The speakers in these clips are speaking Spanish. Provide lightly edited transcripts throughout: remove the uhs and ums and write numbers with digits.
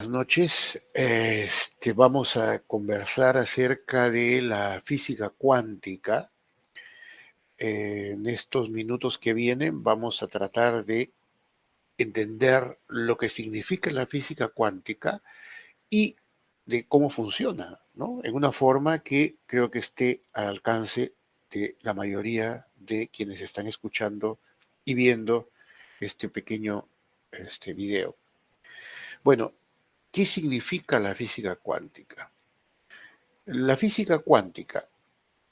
Buenas noches. Vamos a conversar acerca de la física cuántica. En estos minutos que vienen vamos a tratar de entender lo que significa la física cuántica y de cómo funciona, ¿no? En una forma que creo que esté al alcance de la mayoría de quienes están escuchando y viendo este pequeño video. Bueno, ¿qué significa la física cuántica? La física cuántica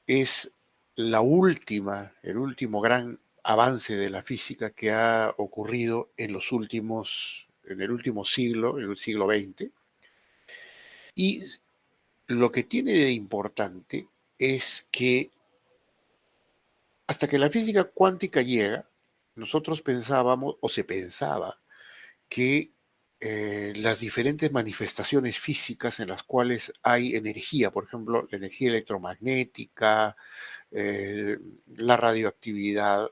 es el último gran avance de la física que ha ocurrido en el último siglo, en el siglo XX. Y lo que tiene de importante es que hasta que la física cuántica llega, nosotros pensábamos, o se pensaba, que las diferentes manifestaciones físicas en las cuales hay energía, por ejemplo, la energía electromagnética, eh, la radioactividad,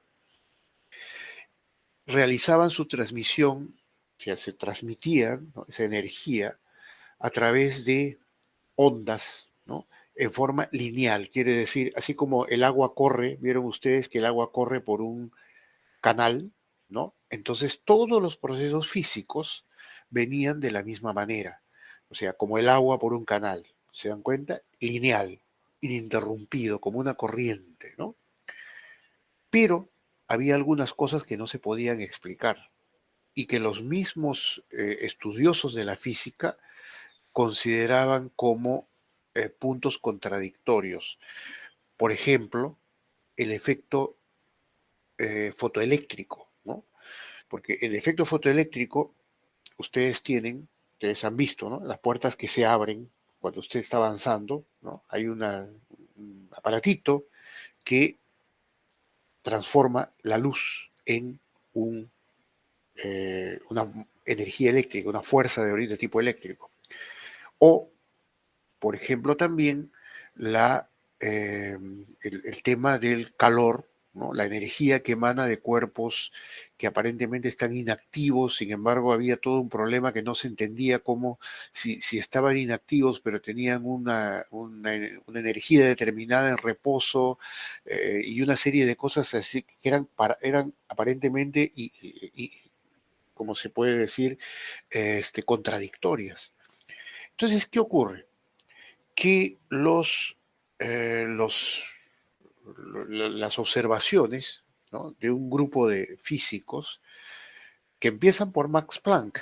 realizaban su transmisión, o sea, se transmitían, ¿no?, esa energía a través de ondas, ¿no?, en forma lineal, quiere decir, así como el agua corre, vieron ustedes que el agua corre por un canal, ¿no? Entonces todos los procesos físicos venían de la misma manera, o sea, como el agua por un canal, ¿se dan cuenta? Lineal, ininterrumpido, como una corriente, ¿no? Pero había algunas cosas que no se podían explicar y que los mismos estudiosos de la física consideraban como puntos contradictorios. Por ejemplo, el efecto fotoeléctrico, ¿no? Porque el efecto fotoeléctrico, ustedes han visto, ¿no?, las puertas que se abren cuando usted está avanzando, ¿no? Hay un aparatito que transforma la luz en una energía eléctrica, una fuerza de tipo eléctrico. O, por ejemplo, también el tema del calor, ¿no?, la energía que emana de cuerpos que aparentemente están inactivos. Sin embargo, había todo un problema que no se entendía cómo, si estaban inactivos, pero tenían una energía determinada en reposo, y una serie de cosas así que eran aparentemente, como se puede decir, contradictorias. Entonces, ¿qué ocurre? Que las observaciones, ¿no?, de un grupo de físicos que empiezan por Max Planck,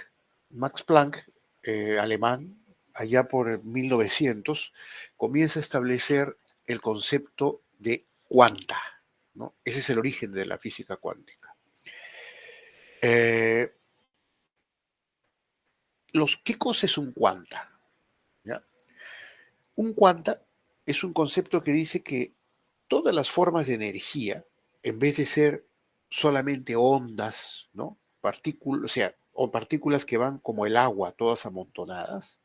alemán, allá por 1900, comienza a establecer el concepto de cuanta, ¿no? Ese es el origen de la física cuántica. Eh, ¿Qué cosa es un cuanta? ¿Ya? Un cuanta es un concepto que dice que todas las formas de energía, en vez de ser solamente ondas, ¿no?, partículas, o sea, o partículas que van como el agua, todas amontonadas,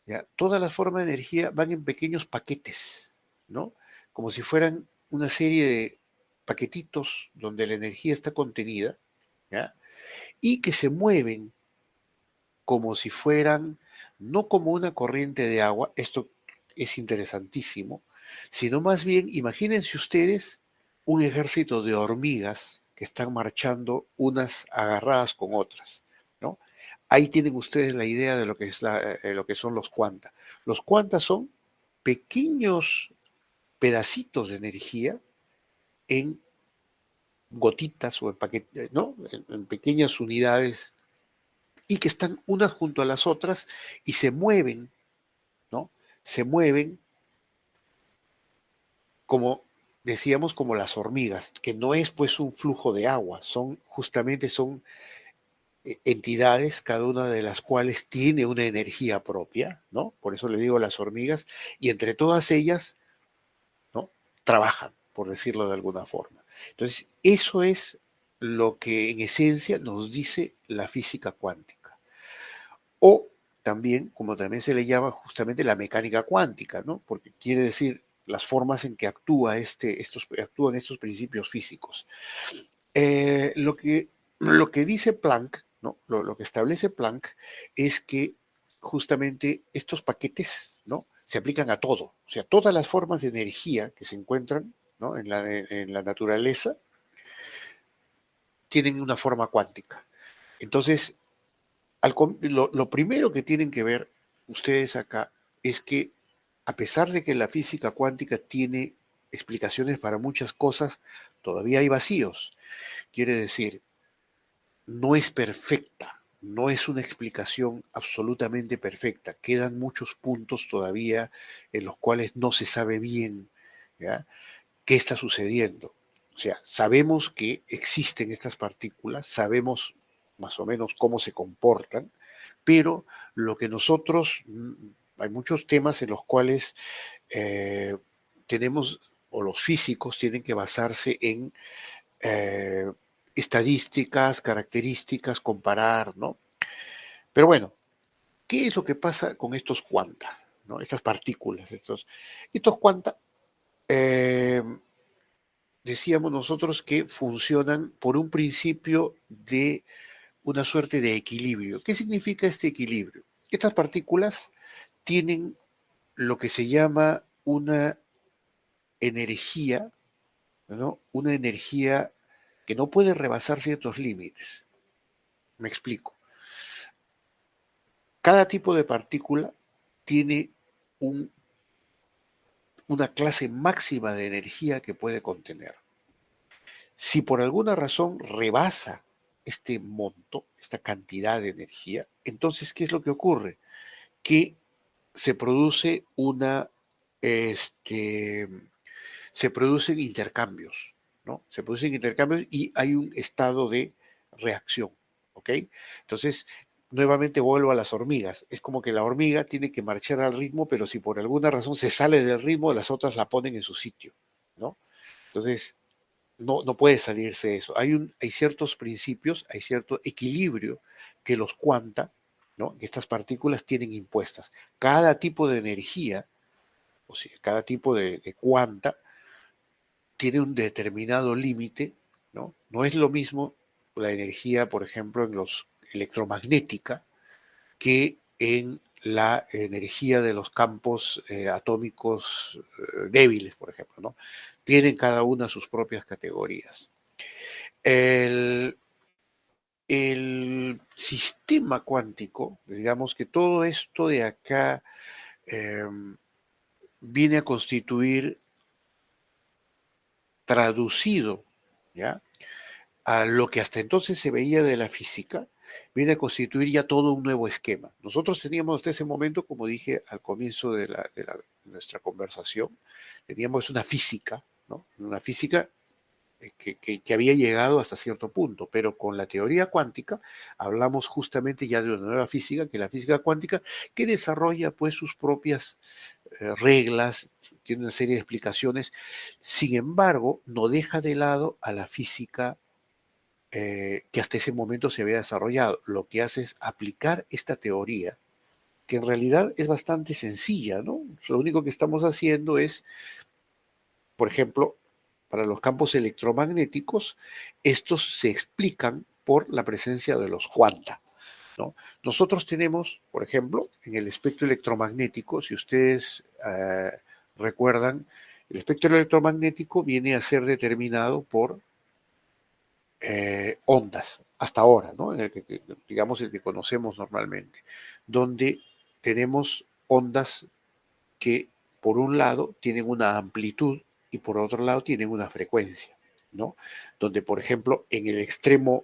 ¿ya?, todas las formas de energía van en pequeños paquetes, ¿no?, como si fueran una serie de paquetitos donde la energía está contenida, ¿ya?, y que se mueven como si fueran, no como una corriente de agua, esto es interesantísimo, sino más bien, imagínense ustedes un ejército de hormigas que están marchando unas agarradas con otras, ¿no? Ahí tienen ustedes la idea de lo que lo que son los cuantas. Los cuantas son pequeños pedacitos de energía en gotitas o en paquetes, ¿no?, en pequeñas unidades, y que están unas junto a las otras y se mueven, ¿no? Se mueven como, decíamos, como las hormigas, que no es pues un flujo de agua, son entidades, cada una de las cuales tiene una energía propia, ¿no? Por eso le digo las hormigas, y entre todas ellas, ¿no?, trabajan, por decirlo de alguna forma. Entonces, eso es lo que en esencia nos dice la física cuántica. O también, como también se le llama justamente la mecánica cuántica, ¿no?, porque quiere decir las formas en que actúan estos principios físicos. Lo que dice Planck ¿no? Lo que establece Planck es que justamente estos paquetes, ¿no? Se aplican a todo, o sea, todas las formas de energía que se encuentran, ¿no? En la naturaleza tienen una forma cuántica. Entonces, lo primero que tienen que ver ustedes acá es que a pesar de que la física cuántica tiene explicaciones para muchas cosas, todavía hay vacíos. Quiere decir, no es perfecta, no es una explicación absolutamente perfecta. Quedan muchos puntos todavía en los cuales no se sabe bien, ¿ya?, qué está sucediendo. O sea, sabemos que existen estas partículas, sabemos más o menos cómo se comportan, pero lo que nosotros, hay muchos temas en los cuales eh, tenemos, o los físicos tienen que basarse en eh, estadísticas, características, comparar, ¿no? Pero bueno, ¿qué es lo que pasa con estos cuanta, ¿no? Estas partículas, estos cuanta, eh, decíamos nosotros que funcionan por un principio de una suerte de equilibrio. ¿Qué significa este equilibrio? Estas partículas tienen lo que se llama una energía, ¿no? Una energía que no puede rebasar ciertos límites. Me explico. Cada tipo de partícula tiene un- una clase máxima de energía que puede contener. Si por alguna razón rebasa este monto, esta cantidad de energía, entonces, ¿qué es lo que ocurre? Que se produce este, se producen intercambios, ¿no? Se producen intercambios y hay un estado de reacción, ¿ok? Entonces, nuevamente vuelvo a las hormigas. Es como que la hormiga tiene que marchar al ritmo, pero si por alguna razón se sale del ritmo, las otras la ponen en su sitio, ¿no? Entonces, no puede salirse eso. Hay ciertos principios, hay cierto equilibrio que los cuanta, ¿no? Que estas partículas tienen impuestas. Cada tipo de energía, o sea, cada tipo de cuanta, tiene un determinado límite, ¿no? No es lo mismo la energía, por ejemplo, en los electromagnética, que en la energía de los campos atómicos débiles, por ejemplo, ¿no? Tienen cada una sus propias categorías. El, el sistema cuántico, digamos que todo esto de acá eh, viene a constituir, traducido, ¿ya?, a lo que hasta entonces se veía de la física, viene a constituir ya todo un nuevo esquema. Nosotros teníamos hasta ese momento, como dije al comienzo de nuestra conversación, teníamos una física, ¿no? Una física que había llegado hasta cierto punto, pero con la teoría cuántica hablamos justamente ya de una nueva física, que es la física cuántica, que desarrolla pues sus propias reglas, tiene una serie de explicaciones, sin embargo, no deja de lado a la física que hasta ese momento se había desarrollado. Lo que hace es aplicar esta teoría, que en realidad es bastante sencilla, ¿no? Lo único que estamos haciendo es, por ejemplo, para los campos electromagnéticos, estos se explican por la presencia de los cuanta, ¿no? Nosotros tenemos, por ejemplo, en el espectro electromagnético, si ustedes recuerdan, el espectro electromagnético viene a ser determinado por ondas, hasta ahora, ¿no? En el que, digamos, el que conocemos normalmente, donde tenemos ondas que, por un lado, tienen una amplitud y por otro lado tienen una frecuencia, ¿no? Donde, por ejemplo, en el extremo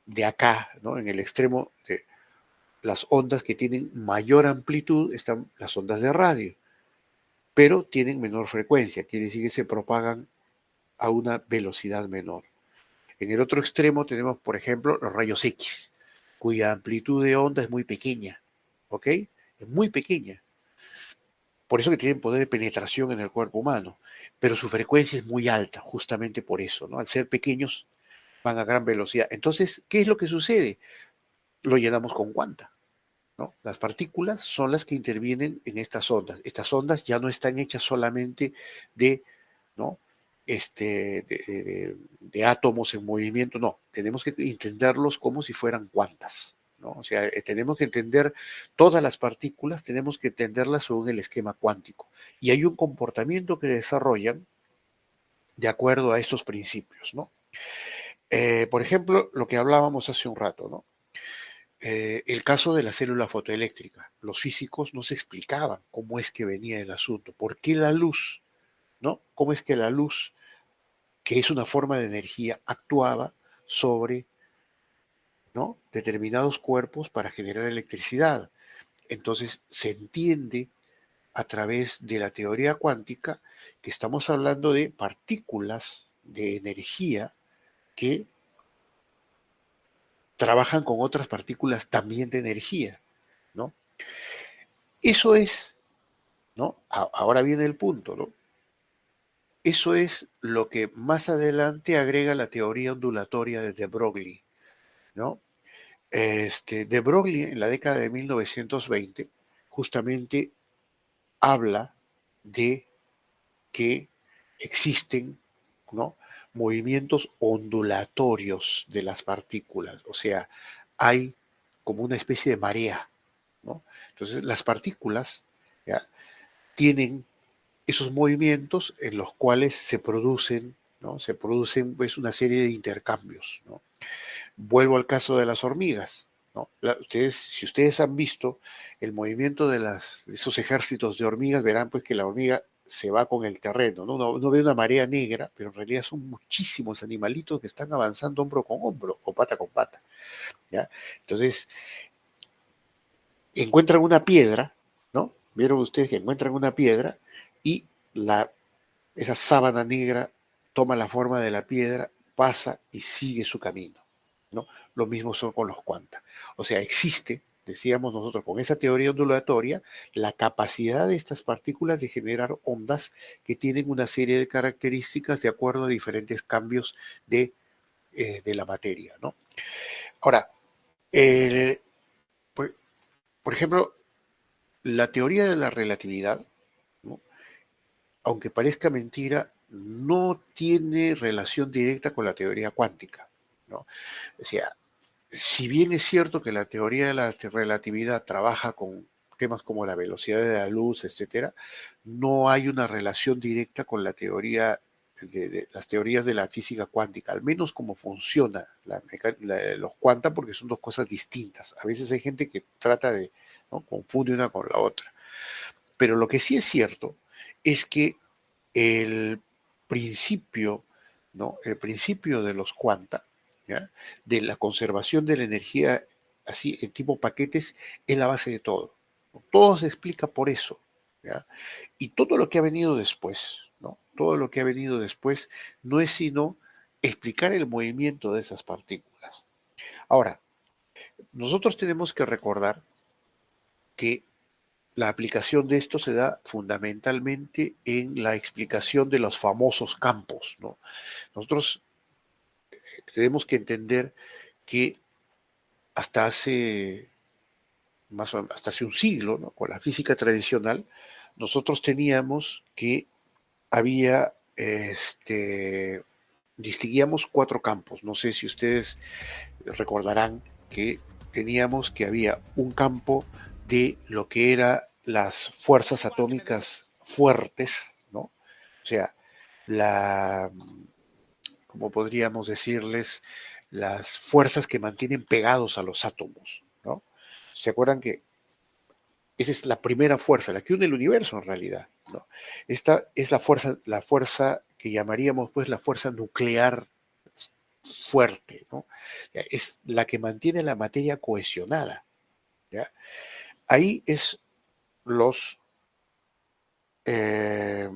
de acá, ¿no? En el extremo de las ondas que tienen mayor amplitud están las ondas de radio, pero tienen menor frecuencia, quiere decir que se propagan a una velocidad menor. En el otro extremo tenemos, por ejemplo, los rayos X, cuya amplitud de onda es muy pequeña, ¿ok? Es muy pequeña. Por eso que tienen poder de penetración en el cuerpo humano, pero su frecuencia es muy alta, justamente por eso, ¿no? Al ser pequeños, van a gran velocidad. Entonces, ¿qué es lo que sucede? Lo llenamos con cuanta, ¿no? Las partículas son las que intervienen en estas ondas. Estas ondas ya no están hechas solamente de, ¿no?, de átomos en movimiento, no, tenemos que entenderlos como si fueran cuantas, ¿no? O sea, tenemos que entender todas las partículas, tenemos que entenderlas según el esquema cuántico. Y hay un comportamiento que desarrollan de acuerdo a estos principios, ¿no? Por ejemplo, lo que hablábamos hace un rato, ¿no? El caso de la célula fotoeléctrica. Los físicos no se explicaban cómo es que venía el asunto, por qué la luz, ¿no? ¿Cómo es que la luz, que es una forma de energía, actuaba sobre, ¿no?, determinados cuerpos para generar electricidad? Entonces se entiende a través de la teoría cuántica que estamos hablando de partículas de energía que trabajan con otras partículas también de energía, ¿no? Eso es, ¿no? Ahora viene el punto, ¿no? Eso es lo que más adelante agrega la teoría ondulatoria de de Broglie, ¿no? De Broglie, en la década de 1920, justamente habla de que existen, ¿no?, movimientos ondulatorios de las partículas, o sea, hay como una especie de marea, ¿no? Entonces, las partículas, ¿ya?, tienen esos movimientos en los cuales se producen, ¿no? Se producen, pues, una serie de intercambios, ¿no? Vuelvo al caso de las hormigas, ¿no? Si ustedes han visto el movimiento de esos ejércitos de hormigas, verán pues que la hormiga se va con el terreno, ¿no? Uno ve una marea negra, pero en realidad son muchísimos animalitos que están avanzando hombro con hombro o pata con pata, ¿ya? Entonces, encuentran una piedra, ¿no? Vieron ustedes que encuentran una piedra y la, esa sábana negra toma la forma de la piedra, pasa y sigue su camino, ¿no? Lo mismo son con los cuantas. O sea, existe, decíamos nosotros, con esa teoría ondulatoria, la capacidad de estas partículas de generar ondas que tienen una serie de características de acuerdo a diferentes cambios de la materia, ¿no? Ahora, eh, por, por ejemplo, la teoría de la relatividad, ¿no?, aunque parezca mentira, no tiene relación directa con la teoría cuántica, ¿no? O sea, si bien es cierto que la teoría de la relatividad trabaja con temas como la velocidad de la luz, etcétera, no hay una relación directa con la teoría de las teorías de la física cuántica, al menos como funciona los cuantas, porque son dos cosas distintas. A veces hay gente que trata de, ¿no?, confunde una con la otra. Pero lo que sí es cierto es que el principio, ¿no?, el principio de los cuantas, ¿ya?, de la conservación de la energía así en tipo paquetes, es la base de todo. Todo se explica por eso, ¿ya? Y todo lo que ha venido después, ¿no? Todo lo que ha venido después no es sino explicar el movimiento de esas partículas. Ahora, nosotros tenemos que recordar que la aplicación de esto se da fundamentalmente en la explicación de los famosos campos, ¿no? Nosotros tenemos que entender que hasta hace hasta hace un siglo, ¿no?, con la física tradicional, nosotros teníamos que había, distinguíamos cuatro campos. No sé si ustedes recordarán que teníamos que había un campo de lo que era las fuerzas atómicas fuertes, ¿no? O sea, la, como podríamos decirles, las fuerzas que mantienen pegados a los átomos, ¿no? ¿Se acuerdan que esa es la primera fuerza, la que une el universo en realidad, ¿no? Esta es la fuerza que llamaríamos pues la fuerza nuclear fuerte, ¿no? Es la que mantiene la materia cohesionada, ¿ya? Ahí es los, eh,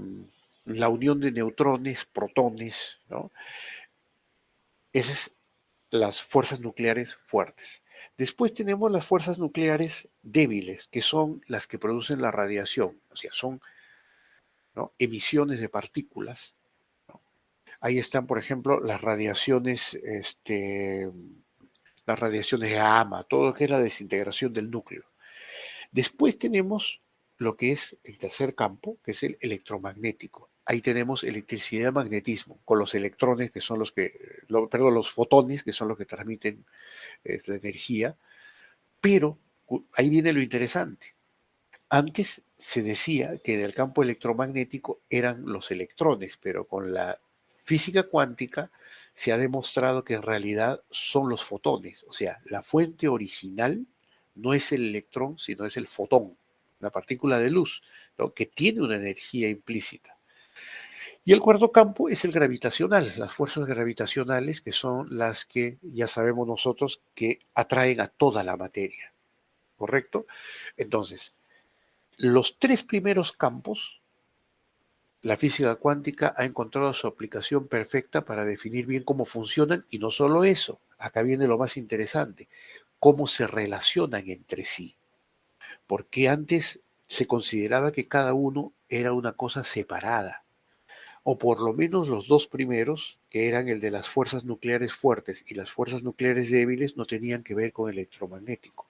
la unión de neutrones, protones, ¿no? Esas es las fuerzas nucleares fuertes. Después tenemos las fuerzas nucleares débiles, que son las que producen la radiación, o sea, son, ¿no?, emisiones de partículas, ¿no? Ahí están, por ejemplo, las radiaciones gamma, todo lo que es la desintegración del núcleo. Después tenemos lo que es el tercer campo, que es el electromagnético. ahí tenemos electricidad y magnetismo, con los electrones, que son los que, perdón, los fotones, que son los que transmiten la energía, pero ahí viene lo interesante. Antes se decía que en el campo electromagnético eran los electrones, pero con la física cuántica se ha demostrado que en realidad son los fotones. O sea, la fuente original no es el electrón, sino es el fotón, la partícula de luz, ¿no? Que tiene una energía implícita. Y el cuarto campo es el gravitacional, las fuerzas gravitacionales, que son las que ya sabemos nosotros que atraen a toda la materia, ¿correcto? Entonces, los tres primeros campos, la física cuántica ha encontrado su aplicación perfecta para definir bien cómo funcionan, y no solo eso, acá viene lo más interesante, cómo se relacionan entre sí. Porque antes se consideraba que cada uno era una cosa separada, o por lo menos los dos primeros, que eran el de las fuerzas nucleares fuertes y las fuerzas nucleares débiles, no tenían que ver con el electromagnético.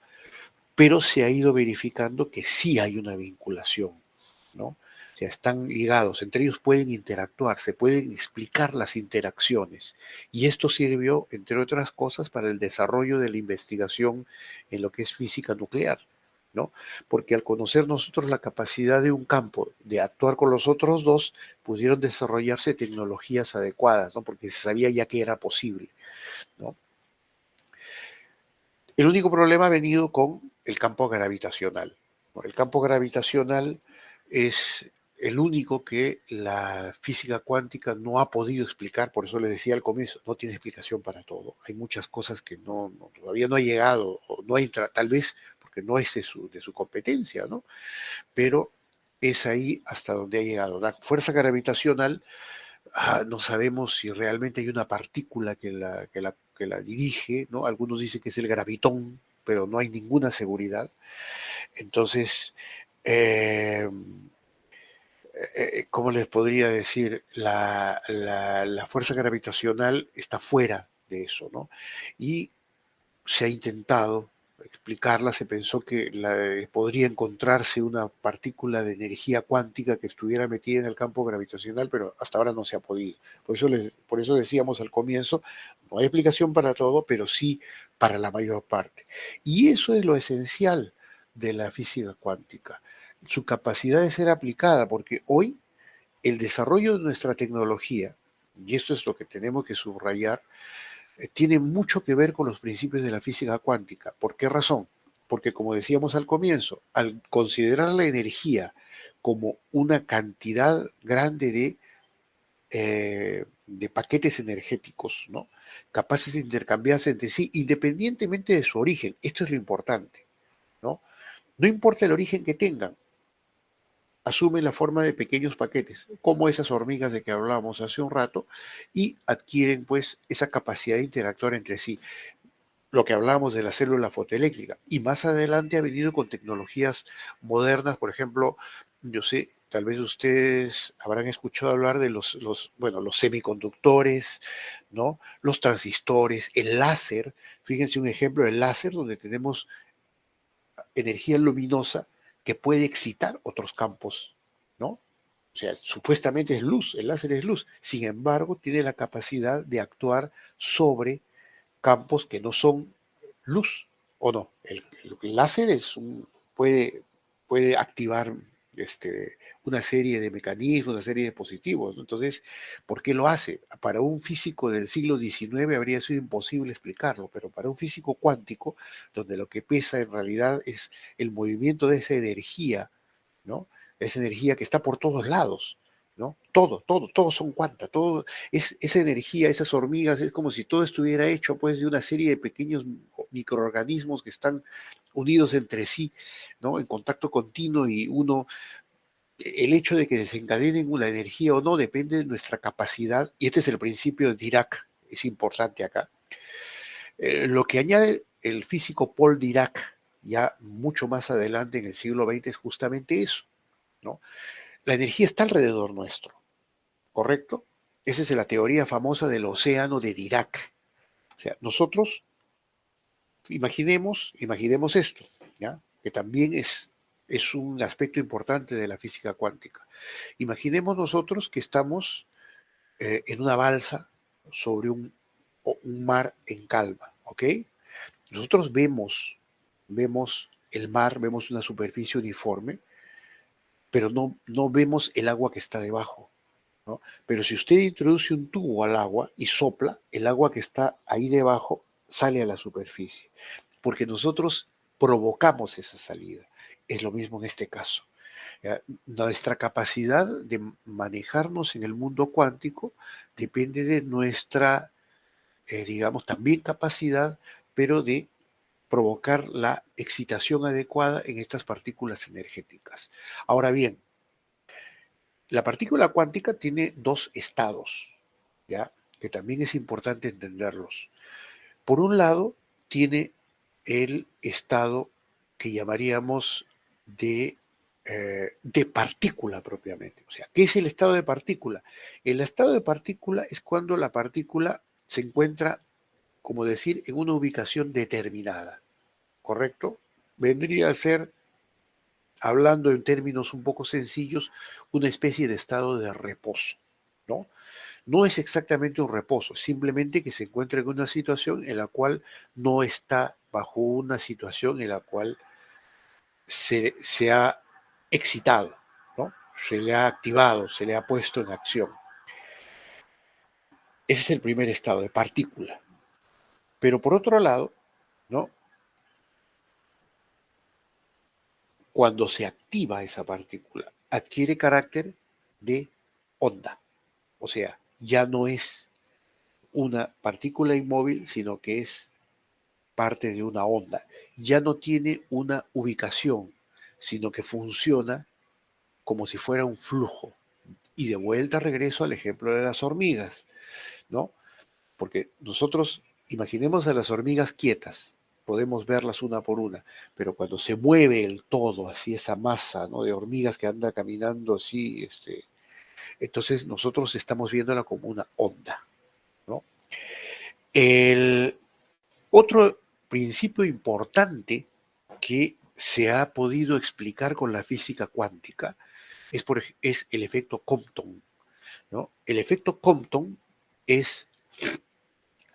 Pero se ha ido verificando que sí hay una vinculación, ¿no? O sea, están ligados, entre ellos pueden interactuar, se pueden explicar las interacciones. Y esto sirvió, entre otras cosas, para el desarrollo de la investigación en lo que es física nuclear, ¿no? Porque al conocer nosotros la capacidad de un campo de actuar con los otros dos, pudieron desarrollarse tecnologías adecuadas, ¿no? Porque se sabía ya que era posible, ¿no? El único problema ha venido con el campo gravitacional, ¿no? El campo gravitacional es el único que la física cuántica no ha podido explicar, por eso les decía al comienzo, no tiene explicación para todo. Hay muchas cosas que todavía no ha llegado, o no entra, tal vez porque no es de su competencia, ¿no? Pero es ahí hasta donde ha llegado. La fuerza gravitacional, no sabemos si realmente hay una partícula que la dirige, ¿no? Algunos dicen que es el gravitón, pero no hay ninguna seguridad. Entonces, eh, ¿cómo les podría decir? La fuerza gravitacional está fuera de eso, ¿no? Y se ha intentado explicarla, se pensó que podría encontrarse una partícula de energía cuántica que estuviera metida en el campo gravitacional, pero hasta ahora no se ha podido. Por eso decíamos al comienzo, no hay explicación para todo, pero sí para la mayor parte. Y eso es lo esencial de la física cuántica, su capacidad de ser aplicada, porque hoy el desarrollo de nuestra tecnología, y esto es lo que tenemos que subrayar, tiene mucho que ver con los principios de la física cuántica. ¿Por qué razón? Porque como decíamos al comienzo, al considerar la energía como una cantidad grande de paquetes energéticos, ¿no? Capaces de intercambiarse entre sí, independientemente de su origen. Esto es lo importante, ¿no? No importa el origen que tengan, asumen la forma de pequeños paquetes, como esas hormigas de que hablábamos hace un rato, y adquieren pues esa capacidad de interactuar entre sí, lo que hablábamos de la célula fotoeléctrica. Y más adelante ha venido con tecnologías modernas, por ejemplo, yo sé, tal vez ustedes habrán escuchado hablar de bueno, los semiconductores, ¿no? Los transistores, el láser. Fíjense un ejemplo del láser donde tenemos energía luminosa que puede excitar otros campos, ¿no? O sea, supuestamente es luz, el láser es luz. Sin embargo, tiene la capacidad de actuar sobre campos que no son luz, ¿o no? El láser puede activar una serie de mecanismos, una serie de dispositivos, ¿no? Entonces, ¿por qué lo hace? Para un físico del siglo XIX habría sido imposible explicarlo, pero para un físico cuántico, donde lo que pesa en realidad es el movimiento de esa energía, ¿no? Esa energía que está por todos lados, ¿no? Todos son cuanta, todo es esa energía, esas hormigas, es como si todo estuviera hecho pues de una serie de pequeños microorganismos que están unidos entre sí, ¿no? En contacto continuo, y el hecho de que desencadenen una energía o no depende de nuestra capacidad, y este es el principio de Dirac, es importante acá. Lo que añade el físico Paul Dirac ya mucho más adelante en el siglo XX es justamente eso, ¿no? La energía está alrededor nuestro, ¿correcto? Esa es la teoría famosa del océano de Dirac. O sea, nosotros imaginemos esto, ¿ya? Que también es un aspecto importante de la física cuántica. Imaginemos nosotros que estamos en una balsa sobre un mar en calma, ¿ok? Nosotros vemos el mar, vemos una superficie uniforme, pero no vemos el agua que está debajo, ¿no? Pero si usted introduce un tubo al agua y sopla, el agua que está ahí debajo sale a la superficie, porque nosotros provocamos esa salida. Es lo mismo en este caso. ¿Ya? Nuestra capacidad de manejarnos en el mundo cuántico depende de nuestra, digamos, también capacidad, pero de provocar la excitación adecuada en estas partículas energéticas. Ahora bien, la partícula cuántica tiene dos estados, ¿ya? Que también es importante entenderlos. Por un lado, tiene el estado que llamaríamos de partícula propiamente. O sea, ¿qué es el estado de partícula? El estado de partícula es cuando la partícula se encuentra, como decir, en una ubicación determinada, ¿correcto? Vendría a ser, hablando en términos un poco sencillos, una especie de estado de reposo, ¿no? No es exactamente un reposo, simplemente que se encuentra en una situación en la cual no está bajo una situación en la cual se ha excitado, ¿no? Se le ha activado, se le ha puesto en acción. Ese es el primer estado de partícula. Pero por otro lado, ¿no? Cuando se activa esa partícula, adquiere carácter de onda. O sea, ya no es una partícula inmóvil, sino que es parte de una onda. Ya no tiene una ubicación, sino que funciona como si fuera un flujo. Y de vuelta regreso al ejemplo de las hormigas, ¿no? Porque nosotros imaginemos a las hormigas quietas, podemos verlas una por una, pero cuando se mueve el todo, así esa masa, ¿no? De hormigas que anda caminando así, entonces nosotros estamos viéndola como una onda, ¿no? El otro principio importante que se ha podido explicar con la física cuántica es el efecto Compton, ¿no? El efecto Compton es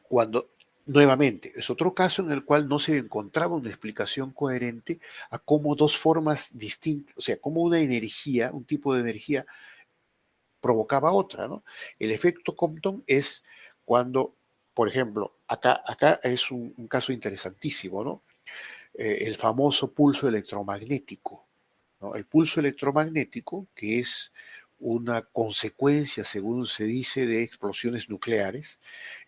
cuando, nuevamente, es otro caso en el cual no se encontraba una explicación coherente a cómo dos formas distintas, o sea, cómo una energía, un tipo de energía, provocaba otra, ¿no? El efecto Compton es cuando, por ejemplo, acá es un caso interesantísimo, ¿no? El famoso pulso electromagnético, ¿no? El pulso electromagnético, que es una consecuencia, según se dice, de explosiones nucleares.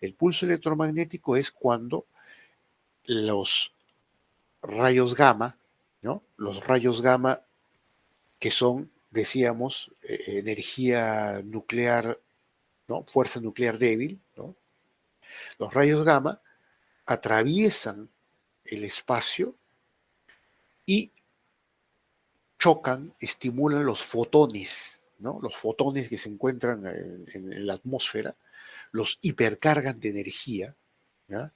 El pulso electromagnético es cuando los rayos gamma, ¿no? Los rayos gamma que son, decíamos, energía nuclear, ¿no? Fuerza nuclear débil, ¿no? Los rayos gamma atraviesan el espacio y chocan, estimulan los fotones, ¿no? Los fotones que se encuentran en la atmósfera, los hipercargan de energía, ¿ya?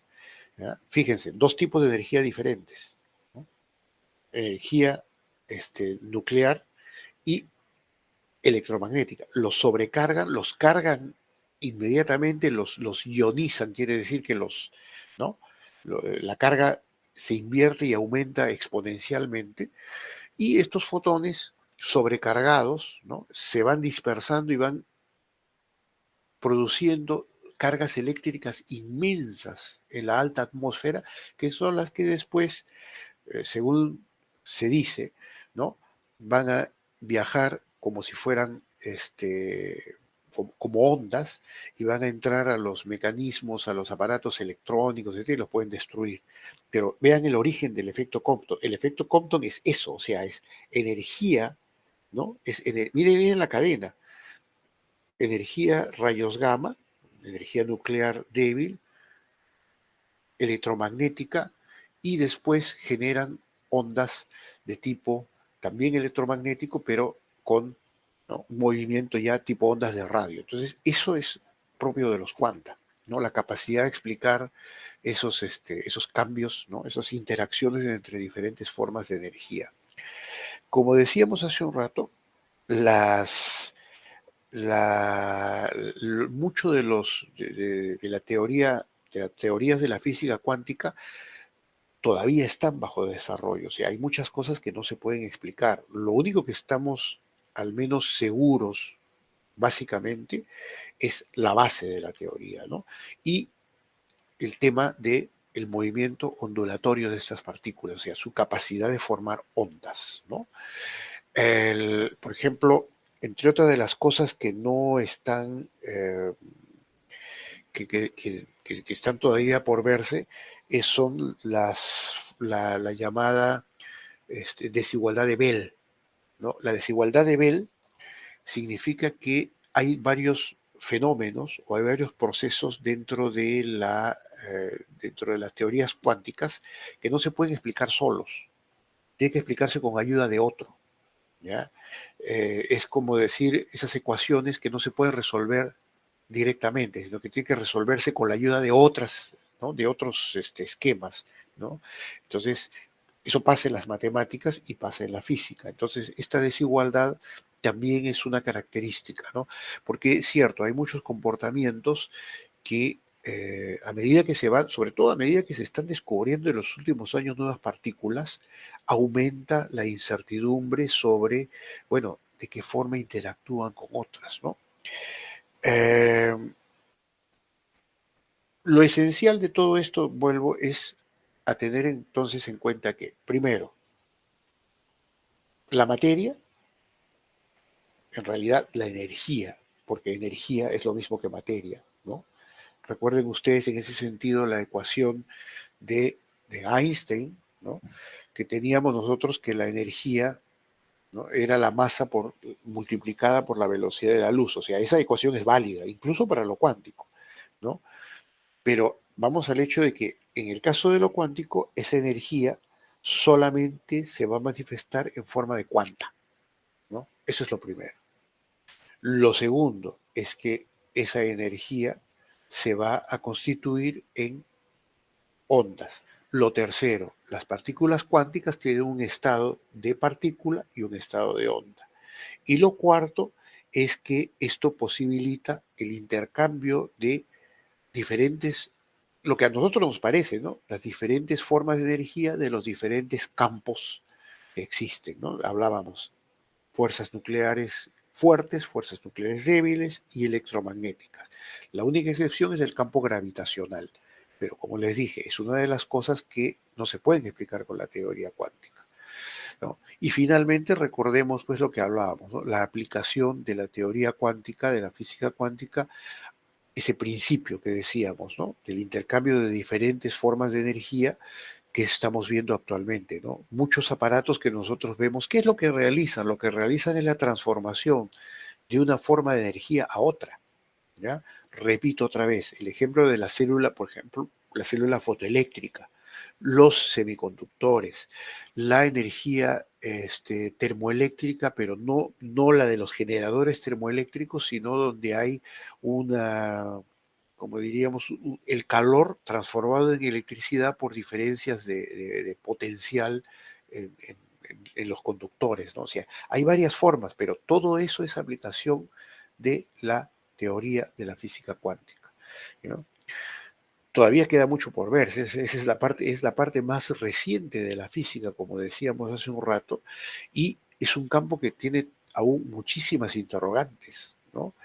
¿Ya? Fíjense, dos tipos de energía diferentes, ¿no? Energía nuclear y electromagnética. Los sobrecargan, los cargan inmediatamente, los ionizan, quiere decir que ¿no? La carga se invierte y aumenta exponencialmente y estos fotones sobrecargados, ¿no? Se van dispersando y van produciendo cargas eléctricas inmensas en la alta atmósfera, que son las que después, según se dice, ¿no? Van a viajar como si fueran como ondas y van a entrar a los mecanismos, a los aparatos electrónicos, etc., y los pueden destruir. Pero vean el origen del efecto Compton. El efecto Compton es eso, o sea, es energía, ¿no? Miren bien la cadena. Energía rayos gamma, energía nuclear débil, electromagnética, y después generan ondas de tipo también electromagnético, pero con, ¿no? Un movimiento ya tipo ondas de radio. Entonces, eso es propio de los cuanta, ¿no? La capacidad de explicar esos cambios, ¿no? Esas interacciones entre diferentes formas de energía. Como decíamos hace un rato, las, mucho de los de la teoría, de las teorías de la física cuántica todavía están bajo desarrollo. O sea, hay muchas cosas que no se pueden explicar. Lo único que estamos al menos seguros, básicamente, es la base de la teoría, ¿no? Y el tema de el movimiento ondulatorio de estas partículas, o sea, su capacidad de formar ondas, ¿no? Por ejemplo, entre otras de las cosas que no están, que están todavía por verse, son la llamada desigualdad de Bell, ¿no? La desigualdad de Bell significa que hay varios fenómenos o hay varios procesos dentro de las teorías cuánticas que no se pueden explicar solos, tiene que explicarse con ayuda de otro. ¿Ya? Es como decir esas ecuaciones que no se pueden resolver directamente, sino que tienen que resolverse con la ayuda de otras, ¿no? De otros esquemas, ¿no? Entonces, eso pasa en las matemáticas y pasa en la física. Entonces, esta desigualdad también es una característica, ¿no? Porque es cierto, hay muchos comportamientos que a medida que se van, sobre todo a medida que se están descubriendo en los últimos años nuevas partículas, aumenta la incertidumbre sobre, bueno, de qué forma interactúan con otras, ¿no? Eh, lo esencial de todo esto, vuelvo, es a tener entonces en cuenta que, primero, la materia, en realidad la energía, porque energía es lo mismo que materia, ¿no? Recuerden ustedes en ese sentido la ecuación de Einstein, ¿no? Que teníamos nosotros que la energía, ¿no? Era la masa multiplicada por la velocidad de la luz. O sea, esa ecuación es válida, incluso para lo cuántico, ¿no? Pero vamos al hecho de que en el caso de lo cuántico, esa energía solamente se va a manifestar en forma de cuanta, ¿no? Eso es lo primero. Lo segundo es que esa energía se va a constituir en ondas. Lo tercero, las partículas cuánticas tienen un estado de partícula y un estado de onda. Y lo cuarto es que esto posibilita el intercambio de diferentes, lo que a nosotros nos parece, ¿no? Las diferentes formas de energía de los diferentes campos que existen, ¿no? Hablábamos fuerzas nucleares fuertes, fuerzas nucleares débiles y electromagnéticas. La única excepción es el campo gravitacional, pero como les dije, es una de las cosas que no se pueden explicar con la teoría cuántica, ¿no? Y finalmente recordemos pues lo que hablábamos, ¿no? La aplicación de la teoría cuántica, de la física cuántica, ese principio que decíamos, ¿no? Del intercambio de diferentes formas de energía que estamos viendo actualmente, ¿no? Muchos aparatos que nosotros vemos, ¿qué es lo que realizan? Lo que realizan es la transformación de una forma de energía a otra, ¿ya? Repito otra vez, el ejemplo de la célula, por ejemplo, la célula fotoeléctrica, los semiconductores, la energía termoeléctrica, pero no la de los generadores termoeléctricos, sino donde hay una, como diríamos, el calor transformado en electricidad por diferencias de potencial en los conductores, ¿no? O sea, hay varias formas, pero todo eso es aplicación de la teoría de la física cuántica, ¿no? Todavía queda mucho por ver, esa es la parte más reciente de la física, como decíamos hace un rato, y es un campo que tiene aún muchísimas interrogantes, ¿no?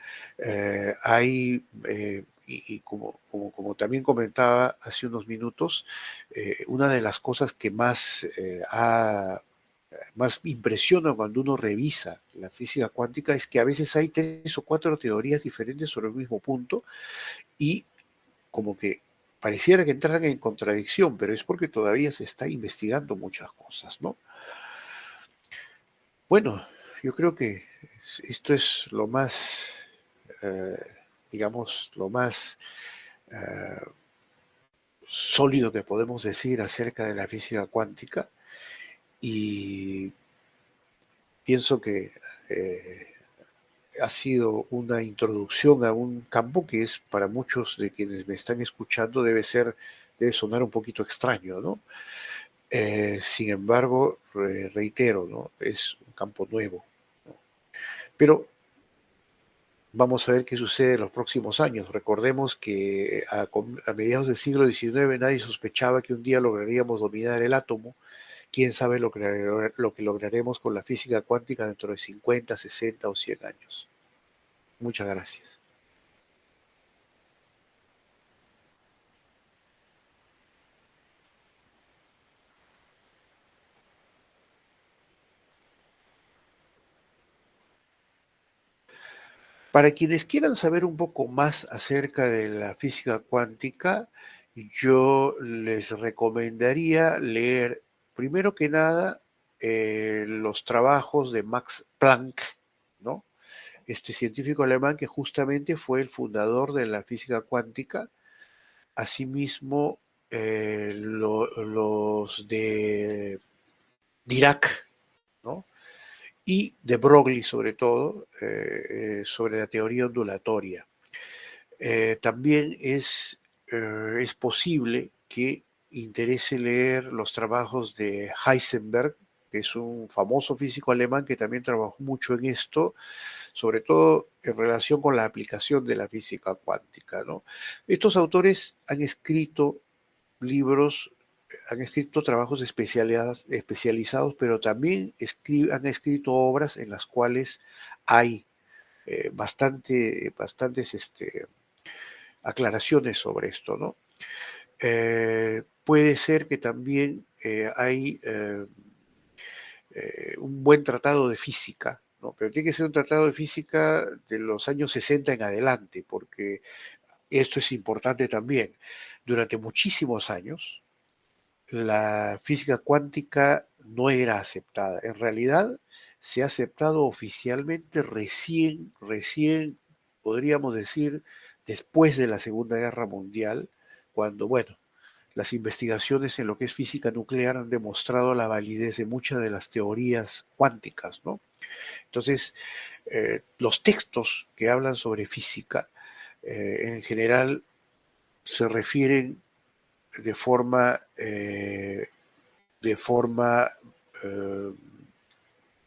Y como también comentaba hace unos minutos, una de las cosas que más impresiona cuando uno revisa la física cuántica es que a veces hay tres o cuatro teorías diferentes sobre el mismo punto y como que pareciera que entraran en contradicción, pero es porque todavía se está investigando muchas cosas, ¿no? Bueno, yo creo que esto es lo más, eh, digamos, lo más eh, sólido que podemos decir acerca de la física cuántica y pienso que eh, ha sido una introducción a un campo que es para muchos de quienes me están escuchando debe sonar un poquito extraño, ¿no? Sin embargo, reitero, ¿no? Es un campo nuevo, ¿no? Pero vamos a ver qué sucede en los próximos años. Recordemos que a mediados del siglo XIX nadie sospechaba que un día lograríamos dominar el átomo. Quién sabe lo que lograremos con la física cuántica dentro de 50, 60 o 100 años. Muchas gracias. Para quienes quieran saber un poco más acerca de la física cuántica, yo les recomendaría leer, primero que nada, los trabajos de Max Planck, ¿no? Este científico alemán que justamente fue el fundador de la física cuántica. Asimismo, los de Dirac, ¿no? Y de Broglie sobre todo, sobre la teoría ondulatoria. También es posible que interese leer los trabajos de Heisenberg, que es un famoso físico alemán que también trabajó mucho en esto, sobre todo en relación con la aplicación de la física cuántica, ¿no? Estos autores han escrito libros, han escrito trabajos especializados, pero también han escrito obras en las cuales hay bastantes aclaraciones sobre esto, ¿no? Puede ser que también hay un buen tratado de física, ¿no? Pero tiene que ser un tratado de física de los años 60 en adelante, porque esto es importante también. Durante muchísimos años, la física cuántica no era aceptada. En realidad, se ha aceptado oficialmente recién, podríamos decir, después de la Segunda Guerra Mundial, cuando, bueno, las investigaciones en lo que es física nuclear han demostrado la validez de muchas de las teorías cuánticas, ¿no? Entonces, los textos que hablan sobre física, en general, se refieren de forma, de forma eh,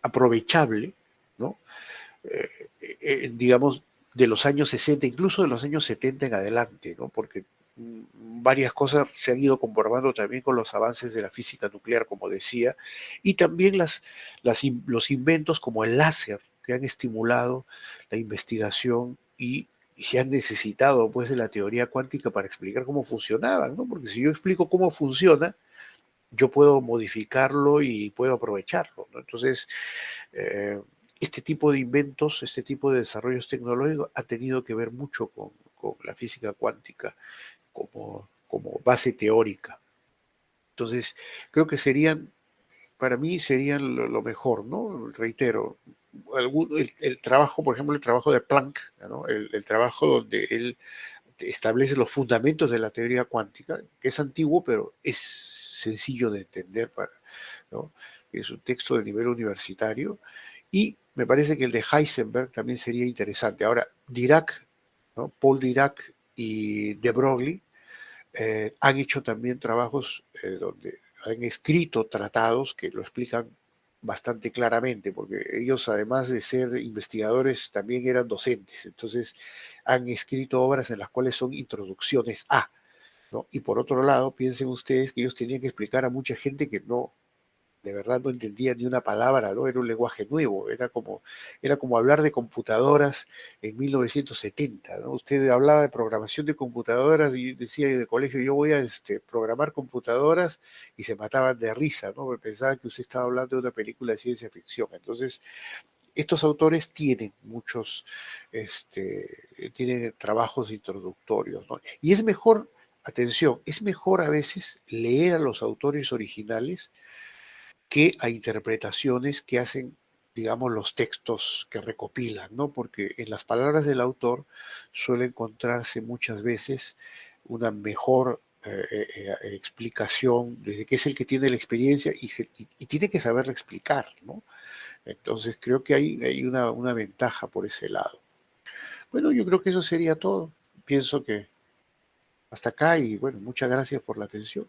aprovechable, ¿no? Digamos, de los años 60, incluso de los años 70 en adelante, ¿no? Porque varias cosas se han ido comprobando también con los avances de la física nuclear, como decía, y también los inventos como el láser, que han estimulado la investigación y se han necesitado pues de la teoría cuántica para explicar cómo funcionaban, ¿no? Porque si yo explico cómo funciona, yo puedo modificarlo y puedo aprovecharlo, ¿no? Entonces, eh, este tipo de inventos, este tipo de desarrollos tecnológicos ha tenido que ver mucho con la física cuántica como base teórica. Entonces, creo que para mí serían lo mejor, ¿no? Reitero, el trabajo, por ejemplo, el trabajo de Planck, ¿no? El trabajo donde él establece los fundamentos de la teoría cuántica, que es antiguo, pero es sencillo de entender, ¿no? Es un texto de nivel universitario. Y me parece que el de Heisenberg también sería interesante. Ahora, Dirac, ¿no? Paul Dirac y de Broglie han hecho también trabajos donde han escrito tratados que lo explican bastante claramente, porque ellos además de ser investigadores también eran docentes, entonces han escrito obras en las cuales son introducciones a, ¿no? Y por otro lado, piensen ustedes que ellos tenían que explicar a mucha gente que no, de verdad no entendía ni una palabra, ¿no? Era un lenguaje nuevo, era como hablar de computadoras en 1970, ¿no? Usted hablaba de programación de computadoras y decía en el colegio, yo voy a programar computadoras y se mataban de risa, ¿no? Porque pensaban que usted estaba hablando de una película de ciencia ficción. Entonces, estos autores tienen tienen trabajos introductorios, ¿no? Y es mejor, atención, es mejor a veces leer a los autores originales que a interpretaciones que hacen, digamos, los textos que recopilan, ¿no? Porque en las palabras del autor suele encontrarse muchas veces una mejor explicación, desde que es el que tiene la experiencia y tiene que saberla explicar, ¿no? Entonces creo que hay una ventaja por ese lado. Bueno, yo creo que eso sería todo. Pienso que hasta acá y bueno, muchas gracias por la atención.